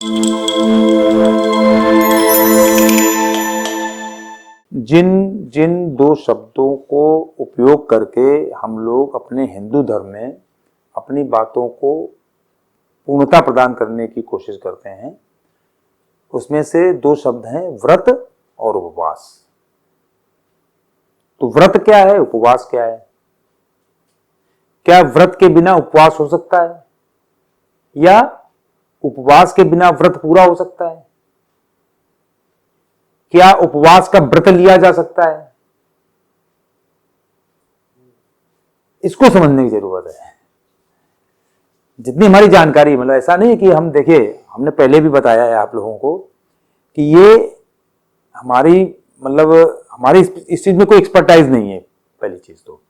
जिन जिन दो शब्दों को उपयोग करके हम लोग अपने हिंदू धर्म में अपनी बातों को पूर्णता प्रदान करने की कोशिश करते हैं, उसमें से दो शब्द हैं व्रत और उपवास। तो व्रत क्या है, उपवास क्या है? क्या व्रत के बिना उपवास हो सकता है, या उपवास के बिना व्रत पूरा हो सकता है? क्या उपवास का व्रत लिया जा सकता है? इसको समझने की जरूरत है। जितनी हमारी जानकारी, मतलब ऐसा नहीं कि हम देखिए, हमने पहले भी बताया है आप लोगों को कि ये हमारी हमारी इस चीज में कोई एक्सपर्टाइज नहीं है। पहली चीज तो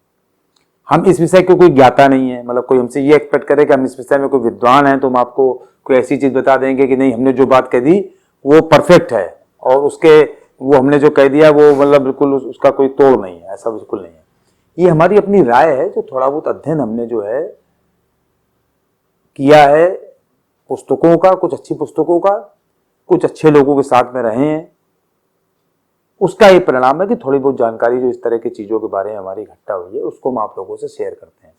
हम इस विषय को कोई ज्ञाता नहीं है, मतलब कोई हमसे ये एक्सपेक्ट करे कि हम इस विषय में कोई विद्वान हैं तो हम आपको कोई ऐसी चीज बता देंगे कि नहीं, हमने जो बात कह दी वो परफेक्ट है और उसके वो हमने जो कह दिया वो बिल्कुल उसका कोई तोड़ नहीं है, ऐसा बिल्कुल नहीं है। ये हमारी अपनी राय है, जो थोड़ा बहुत अध्ययन हमने जो है किया है पुस्तकों का, कुछ अच्छी पुस्तकों का, कुछ अच्छे लोगों के साथ में रहे हैं, उसका ये परिणाम है कि थोड़ी बहुत जानकारी जो इस तरह की चीजों के बारे में हमारी इकट्ठा हुई है उसको हम आप लोगों से शेयर करते हैं।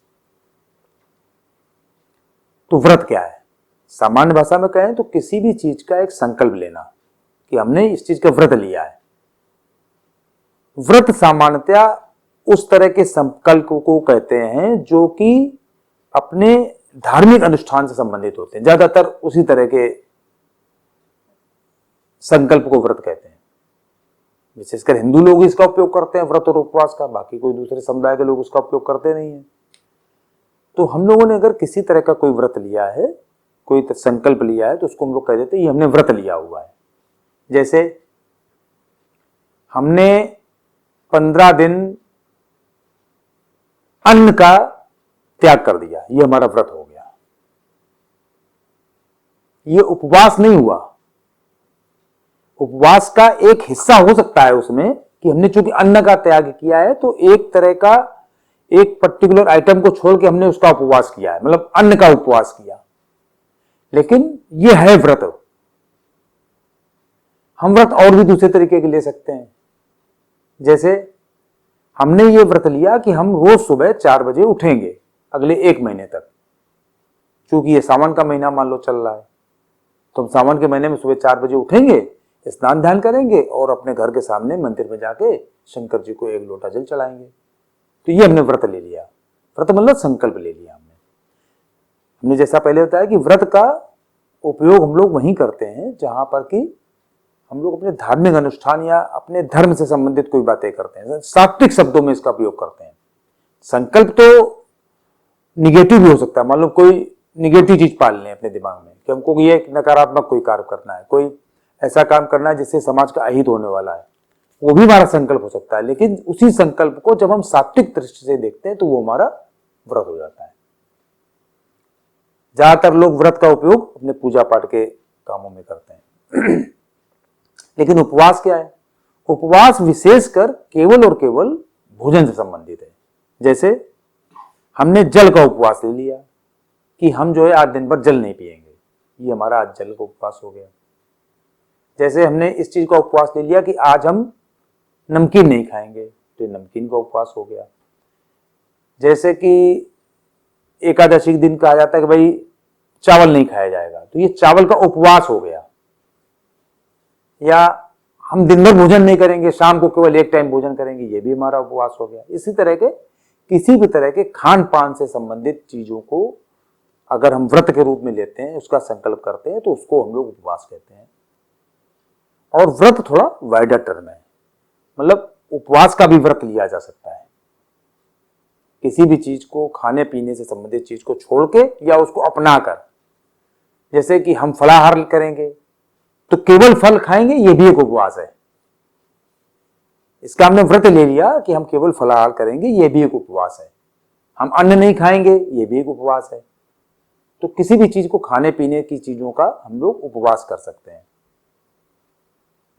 तो व्रत क्या है? सामान्य भाषा में कहें तो किसी भी चीज का एक संकल्प लेना कि हमने इस चीज का व्रत लिया है। व्रत सामान्यतया उस तरह के संकल्प को कहते हैं जो कि अपने धार्मिक अनुष्ठान से संबंधित होते हैं। ज्यादातर उसी तरह के संकल्प को व्रत कहते हैं। विशेषकर हिंदू लोग इसका उपयोग करते हैं व्रत और उपवास का, बाकी कोई दूसरे समुदाय के लोग उसका उपयोग करते नहीं है। तो हम लोगों ने अगर किसी तरह का कोई व्रत लिया है, कोई संकल्प लिया है, तो उसको हम लोग कह देते हैं ये हमने व्रत लिया हुआ है। जैसे हमने 15 दिन अन्न का त्याग कर दिया, ये हमारा व्रत हो गया। ये उपवास नहीं हुआ। उपवास का एक हिस्सा हो सकता है उसमें कि हमने चूंकि अन्न का त्याग किया है तो एक तरह का एक पर्टिकुलर आइटम को छोड़ के हमने उसका उपवास किया है, मतलब अन्न का उपवास किया, लेकिन यह है व्रत। हम व्रत और भी दूसरे तरीके के ले सकते हैं। जैसे हमने ये व्रत लिया कि हम रोज सुबह 4 बजे उठेंगे अगले 1 महीने तक। चूंकि ये सावन का महीना मान लो चल रहा है, तो हम सावन के महीने में सुबह 4 बजे उठेंगे, स्नान ध्यान करेंगे और अपने घर के सामने मंदिर में जाके शंकर जी को 1 लोटा जल चढ़ाएंगे। तो ये हमने व्रत ले लिया। व्रत मतलब संकल्प ले लिया हमने जैसा पहले बताया कि व्रत का उपयोग हम लोग वहीं करते हैं जहां पर कि हम लोग अपने धार्मिक अनुष्ठान या अपने धर्म से संबंधित कोई बातें करते हैं। सात्विक शब्दों में इसका उपयोग करते हैं। संकल्प तो निगेटिव भी हो सकता है। मान लो कोई निगेटिव चीज पाल लें अपने दिमाग में कि हमको ये नकारात्मक कोई कार्य करना है, कोई ऐसा काम करना है जिससे समाज का अहित होने वाला है, वो भी हमारा संकल्प हो सकता है। लेकिन उसी संकल्प को जब हम सात्विक दृष्टि से देखते हैं तो वो हमारा व्रत हो जाता है। ज्यादातर लोग व्रत का उपयोग अपने पूजा पाठ के कामों में करते हैं। लेकिन उपवास क्या है? उपवास विशेषकर केवल और केवल भोजन से संबंधित है। जैसे हमने जल का उपवास ले लिया कि हम जो है 8 दिन पर जल नहीं पिएंगे, ये हमारा आज जल का उपवास हो गया। जैसे हमने इस चीज का उपवास ले लिया कि आज हम नमकीन नहीं खाएंगे, तो ये नमकीन का उपवास हो गया। जैसे कि एकादशी के दिन कहा जाता है कि भाई चावल नहीं खाया जाएगा, तो ये चावल का उपवास हो गया। या हम दिन भर भोजन नहीं करेंगे, शाम को केवल 1 टाइम भोजन करेंगे, ये भी हमारा उपवास हो गया। इसी तरह के किसी भी तरह के खान पान से संबंधित चीजों को अगर हम व्रत के रूप में लेते हैं, उसका संकल्प करते हैं, तो उसको हम लोग उपवास कहते हैं। और व्रत थोड़ा वाइडर टर्म है, मतलब उपवास का भी व्रत लिया जा सकता है। किसी भी चीज को, खाने पीने से संबंधित चीज को छोड़ के या उसको अपनाकर, जैसे कि हम फलाहार करेंगे तो केवल फल खाएंगे, ये भी एक उपवास है। इसका हमने व्रत ले लिया कि हम केवल फलाहार करेंगे, ये भी एक उपवास है। हम अन्न नहीं खाएंगे, ये भी एक उपवास है। तो किसी भी चीज को, खाने पीने की चीजों का हम लोग उपवास कर सकते हैं।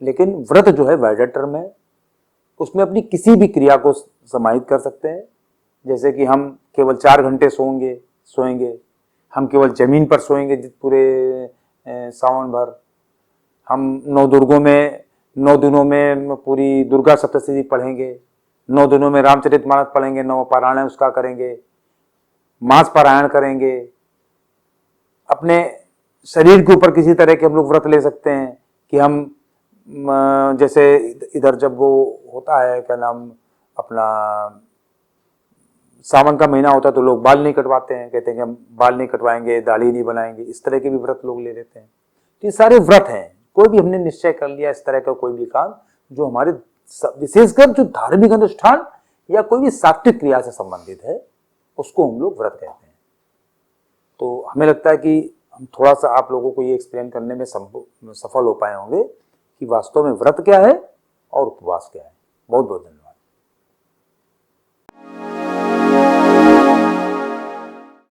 लेकिन व्रत जो है वाइडर टर्म है, उसमें अपनी किसी भी क्रिया को समाहित कर सकते हैं। जैसे कि हम केवल 4 घंटे सोएंगे, हम केवल जमीन पर सोएंगे पूरे सावन भर। हम 9 दुर्गों में 9 दिनों में पूरी दुर्गा सप्तशती पढ़ेंगे, 9 दिनों में रामचरितमानस पढ़ेंगे, 9 पारायण उसका करेंगे, मास पारायण करेंगे। अपने शरीर के ऊपर किसी तरह के हम लोग व्रत ले सकते हैं कि हम जैसे इधर जब वो होता है क्या नाम अपना सावन का महीना होता है तो लोग बाल नहीं कटवाते हैं, कहते हैं कि हम बाल नहीं कटवाएंगे, दाढ़ी नहीं बनाएंगे, इस तरह के भी व्रत लोग ले लेते हैं। तो ये सारे व्रत हैं। कोई भी हमने निश्चय कर लिया इस तरह का कोई भी काम जो हमारे विशेषकर जो धार्मिक अनुष्ठान या कोई भी सात्विक क्रिया से संबंधित है उसको हम लोग व्रत कहते हैं। तो हमें लगता है कि हम थोड़ा सा आप लोगों को ये एक्सप्लेन करने में सफल हो पाए होंगे कि वास्तव में व्रत क्या है और उपवास क्या है। बहुत बहुत धन्यवाद।